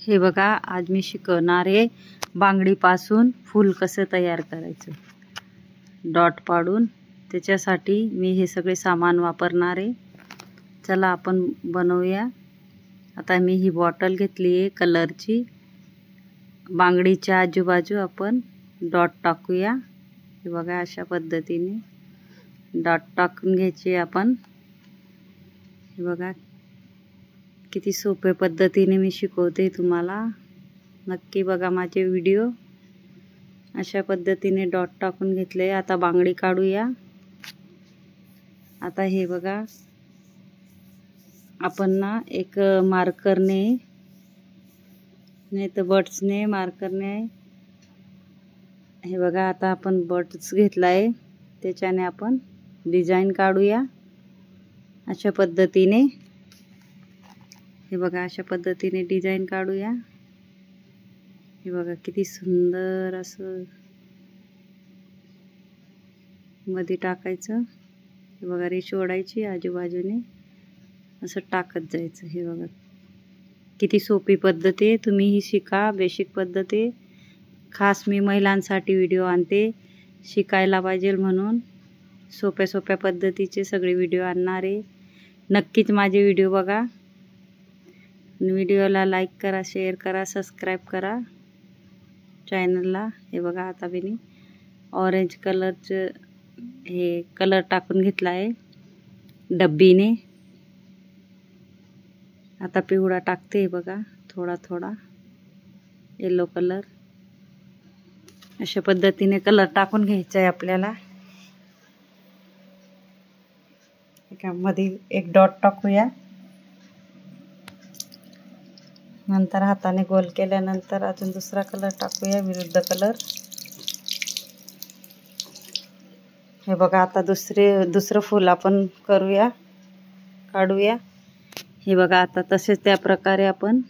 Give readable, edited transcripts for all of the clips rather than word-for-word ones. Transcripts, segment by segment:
हे बघा, आज मी शिकवणार आहे बांगडीपासून फूल कसं तयार करायचं. डॉट पाडून त्याच्यासाठी मी हे सगळे सामान वापरणार आहे. चला आपण बनवूया. आता मी ही बॉटल घेतली आहे कलरची. बांगडीच्या आजूबाजू आपण डॉट टाकूया. हे बघा, अशा पद्धतीने डॉट टाकून घ्यायचे आपण. हे बघा किती सोप्या पद्धतीने मी शिकवते तुम्हाला. नक्की बघा माझे व्हिडिओ. अशा पद्धतीने डॉट टाकून घेतले. आता बांगडी काढूया. आता हे बघा, आपण ना एक मार्करने नाही तर बर्ड्सने मार्करने, हे बघा आता आपण बर्ड्स घेतलाय त्याच्याने आपण डिझाईन काढूया. अशा पद्धतीने हे बघा, अशा पद्धतीने डिझाईन काढूया. हे बघा किती सुंदर असं मध्ये टाकायचं. हे बघा, रेष ओढायची आजूबाजूने असं टाकत जायचं. हे बघा किती सोपी पद्धत आहे. तुम्ही ही शिका. बेसिक पद्धत आहे. खास मी महिलांसाठी व्हिडिओ आणते, शिकायला पाहिजे म्हणून. सोप्या सोप्या पद्धतीचे सगळे व्हिडिओ आणणार आहे. नक्कीच माझे व्हिडिओ बघा. व्हिडिओला लाईक करा, शेअर करा, सबस्क्राईब करा चॅनलला. हे बघा, आता मी ऑरेंज कलरचं हे कलर टाकून घेतला आहे डब्बीने. आता पिवळा टाकते. हे बघा, थोडा थोडा येलो कलर. अशा पद्धतीने कलर टाकून घ्यायचा आहे आपल्याला. मध्ये एक डॉट टाकूया. नंतर हाताने गोल केल्यानंतर अजून दुसरा कलर टाकूया, विरुद्ध कलर. हे बघा, आता दुसरं फूल आपण करूया, काढूया. हे बघा, आता तसेच त्या प्रकारे आपण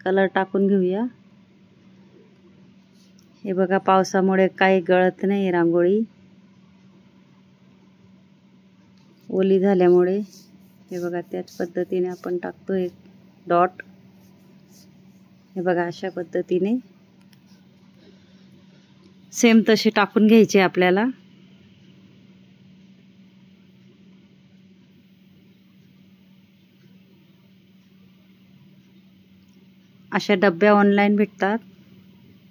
कलर टाकून घेऊया. हे बघा, पावसामुळे काही गळत नाही रांगोळी, ओली झाल्यामुळे. हे बघा, त्याच पद्धतीने आपण टाकतो एक डॉट. हे बघा, अशा पद्धतीने सेम तसे टाकून घ्यायचे आपल्याला. अशा डब्या ऑनलाईन भेटतात,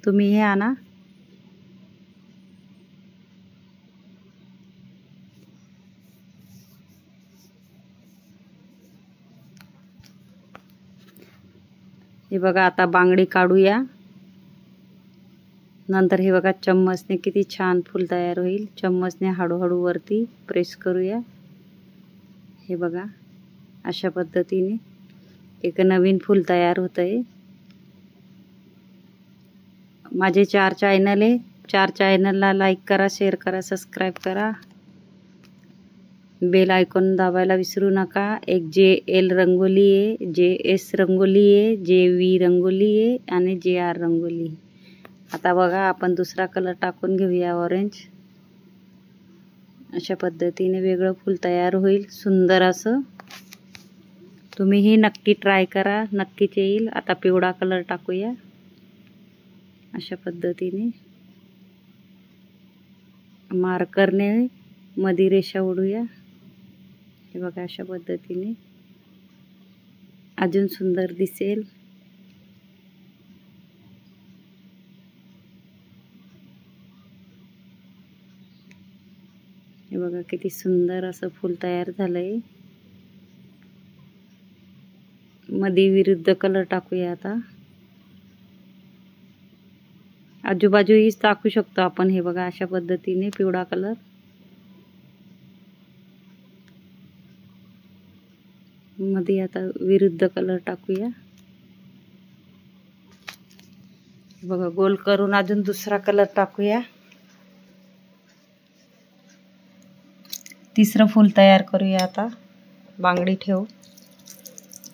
तुम्ही हे आणा. हे बघा, आता बांगडी काढूया. नंतर हे बघा, चम्मचने किती छान फूल तयार होईल. चम्मचने हळूहळू वरती प्रेस करूया. हे बघा, अशा पद्धतीने एक नवीन फूल तयार होतंय. माझे 4 चॅनल आहे. 4 चॅनलला लाईक करा, शेअर करा, सबस्क्राईब करा. बेल आयकॉन दाबायला विसरू नका. एक JL रंगोली आहे, JS रंगोली आहे, JV रंगोली आहे आणि JR रंगोली. आता बघा, आपण दुसरा कलर टाकून घेऊया, ऑरेंज. अशा पद्धतीने वेगळं फूल तयार होईल, सुंदर असं. तुम्हीही नक्की ट्राय करा, नक्कीच येईल. आता पिवळा कलर टाकूया. अशा पद्धतीने मार्करने मध्ये रेषा ओढूया. हे बघा, अशा पद्धतीने अजून सुंदर दिसेल. हे बघा, किती सुंदर असं फूल तयार झालंय. मध्ये विरुद्ध कलर टाकूया. आता आजूबाजूही टाकू शकतो आपण. हे बघा, अशा पद्धतीने पिवळा कलर. मध्ये आता विरुद्ध कलर टाकूया. बघा, गोल करून अजून दुसरा कलर टाकूया. तिसरं फूल तयार करूया. आता बांगडी ठेवू.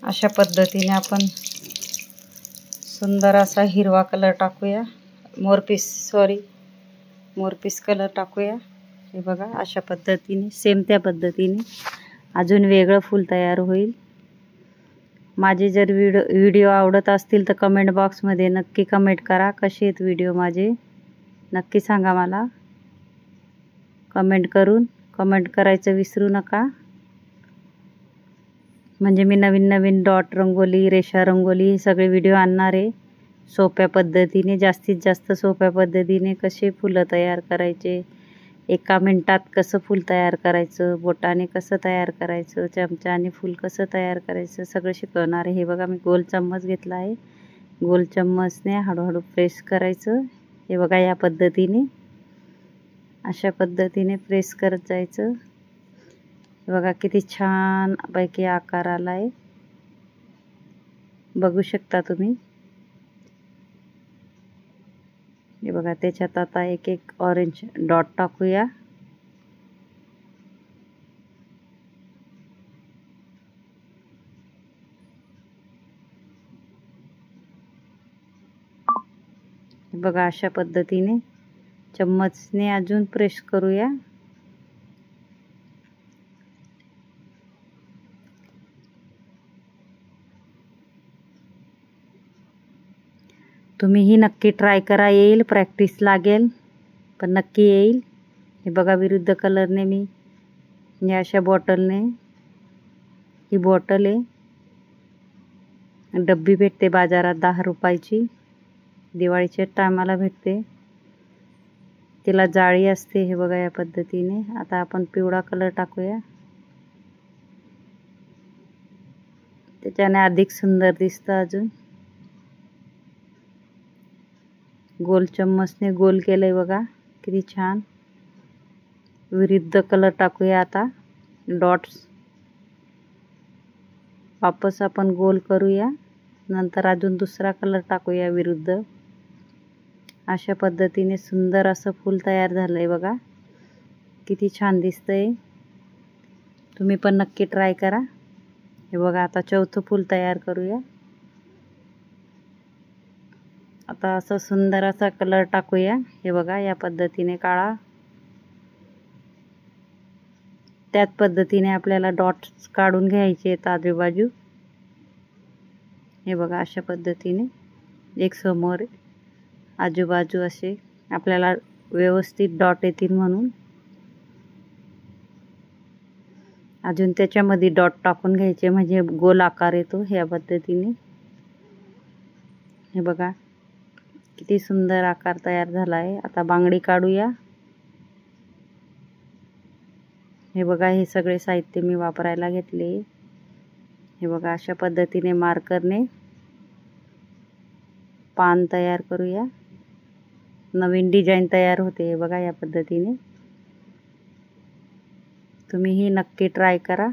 अशा पद्धतीने आपण सुंदर असा हिरवा कलर टाकूया. मोरपीस कलर टाकूया. हे बघा, अशा पद्धतीने सेम त्या पद्धतीने अजून वेगळं फूल तयार होईल. माझे जर व्हिडिओ आवडत असतील तर कमेंट बॉक्समध्ये नक्की कमेंट करा. कसे आहेत व्हिडिओ माझे नक्की सांगा मला कमेंट करायचं विसरू नका. म्हणजे मी नवीन नवीन डॉट रंगोली, रेषा रंगोली हे सगळे व्हिडिओ आणणार आहे. सोप्या पद्धतीने, जास्तीत जास्त सोप्या पद्धतीने कसे फुलं तयार करायचे, 1 मिनिटात कसं फूल तयार करायचं, बोटाने कसं तयार करायचं, चमच्याने फूल कसं तयार करायचं सगळं शिकवणार आहे. हे बघा मी गोल चम्मच घेतला आहे. गोल चम्मचने हळूहळू प्रेस करायचं. हे बघा या पद्धतीने, अशा पद्धतीने प्रेस करत जायचं. हे बघा किती छान पैकी आकार आला आहे, बघू शकता तुम्ही. हे बघा त्याच्यात आता एक एक ऑरेंज डॉट टाकूया. बघा अशा पद्धतीने चम्मचने अजून प्रेस करूया. तुम्हीही नक्की ट्राय करा. येईल, प्रॅक्टिस लागेल पण नक्की येईल. हे बघा विरुद्ध कलरने मी या अशा बॉटलने, ही बॉटल आहे, डब्बी भेटते बाजारात 10 रुपयाची, दिवाळीच्या टायमाला भेटते. तिला जाळी असते. हे बघा या पद्धतीने. आता आपण पिवळा कलर टाकूया, त्याच्याने अधिक सुंदर दिसतं. अजून गोल चम्मचने गोल केलंय बघा किती छान. विरुद्ध कलर टाकूया आता, डॉट्स वापस आपण गोल करूया. नंतर अजून दुसरा कलर टाकूया विरुद्ध. अशा पद्धतीने सुंदर असं फूल तयार झालंय बघा, किती छान दिसतंय. तुम्ही पण नक्की ट्राय करा. हे बघा आता चौथं फूल तयार करूया. आता असं सुंदर असा कलर टाकूया. हे बघा या पद्धतीने काळा. त्याच पद्धतीने आपल्याला डॉट्स काढून घ्यायचे आहेत आजूबाजू. हे बघा अशा पद्धतीने एक समोर आजूबाजू असे आपल्याला व्यवस्थित डॉट येतील म्हणून. अजून त्याच्यामध्ये डॉट टाकून घ्यायचे म्हणजे गोल आकार येतो ह्या पद्धतीने. हे बघा किती सुंदर आकार तयार झाला आहे. आता बांगडी काढूया. हे बघा हे सगळे साहित्य मी वापरायला घेतले. हे बघा अशा पद्धतीने मार्करने पान तयार करूया. नवीन डिझाईन तयार होते. हे बघा या पद्धतीने. तुम्हीही नक्की ट्राय करा.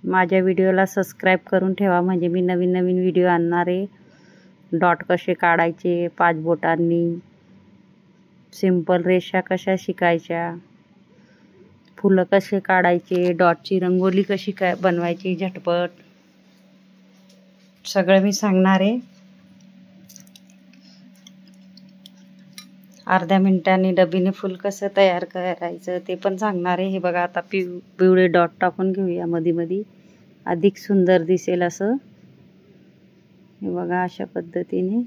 माझ्या व्हिडिओला सबस्क्राईब करून ठेवा म्हणजे मी नवीन नवीन व्हिडिओ आणणार आहे. डॉट कसे काढायचे 5 बोटांनी, सिंपल रेषा कशा शिकायच्या, फुलं कसे काढायचे, डॉटची रंगोली कशी बनवायची झटपट, सगळं मी सांगणार आहे. अर्ध्या मिनिटांनी डबीने फुल कसं तयार करायचं ते पण सांगणार आहे. हे बघा आता पिवळे डॉट टाकून घेऊया मध्ये मध्ये, अधिक सुंदर दिसेल असं. हे बघा अशा पद्धतीने.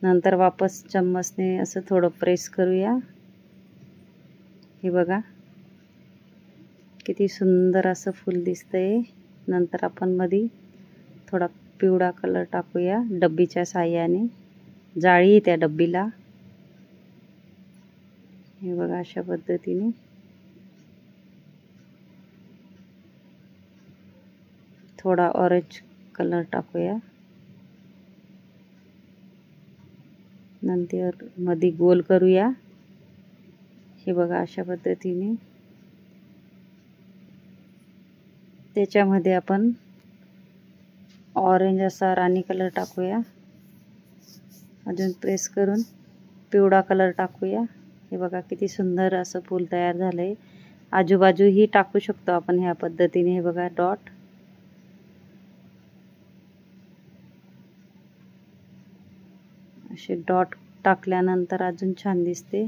नंतर वापस चम्मचने असं थोडं प्रेस करूया. हे बघा किती सुंदर असं फूल दिसतंय. नंतर आपण मध्ये थोडा पिवळा कलर टाकूया डब्बीच्या साहाय्याने. जाळी आहे त्या डब्बीला. हे बघा अशा पद्धतीने. थोडा ऑरेंज कलर टाकूया. नंतर मध्ये गोल करूया. हे बघा अशा पद्धतीने. त्याच्यामध्ये आपण ऑरेंज असा राणी कलर टाकूया. अजून प्रेस करून पिवळा कलर टाकूया. हे बघा किती सुंदर असं फूल तयार झालंय. आजूबाजूही टाकू शकतो आपण ह्या पद्धतीने. हे बघा डॉट. असे डॉट टाकल्यानंतर अजून छान दिसते.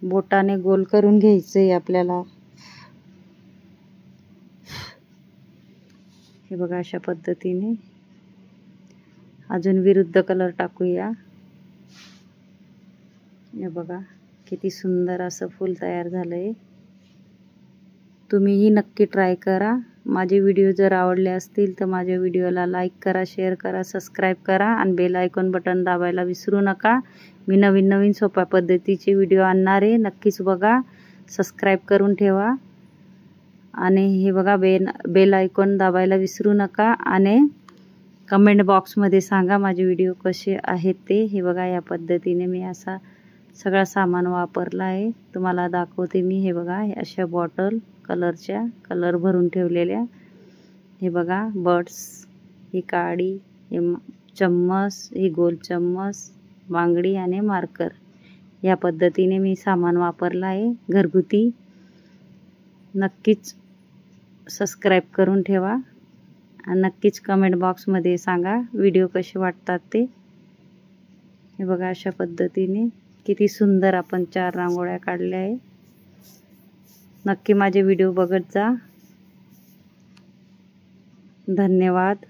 बोटाने गोल करून घ्यायचंय आपल्याला। हे बघा अशा पद्धतीने। अजून विरुद्ध कलर टाकूया। हे बघा किती सुंदर असं फूल तयार झालंय। तुम्हीही नक्की ट्राय करा। माझे व्हिडिओ जर आवडले असतील तर माझ्या व्हिडिओला लाईक करा, शेअर करा, सबस्क्राईब करा आणि बेल आयकॉन बटन दाबायला विसरू नका। मी नवीन सोप्या पद्धतीचे व्हिडिओ आणणार आहे, नक्कीच बघा, सबस्क्राईब करून ठेवा आणि हे बघा बेल आयकॉन दाबायला विसरू नका आणि कमेंट बॉक्समध्ये सांगा माझे व्हिडिओ कसे आहेत ते। हे बघा या पद्धतीने मी असा सगळा सामान वापरला आहे, तुम्हाला दाखवते मी। हे बघा अशा बॉटल कलरच्या, कलर भरून ठेवलेल्या। हे बघा बर्ड्स, ही काडी, हे चम्मच, ही गोल चम्मच, बांगडी आणि मार्कर। या पद्धतीने मी सामान वापरला आहे घरगुती। नक्कीच सबस्क्राईब करून ठेवा आणि नक्कीच कमेंट बॉक्समध्ये सांगा व्हिडिओ कसे वाटतात ते। हे बघा अशा पद्धतीने किती सुंदर आपण 4 रांगोळ्या काढल्या आहे। नक्की माझे व्हिडिओ बघत जा। धन्यवाद।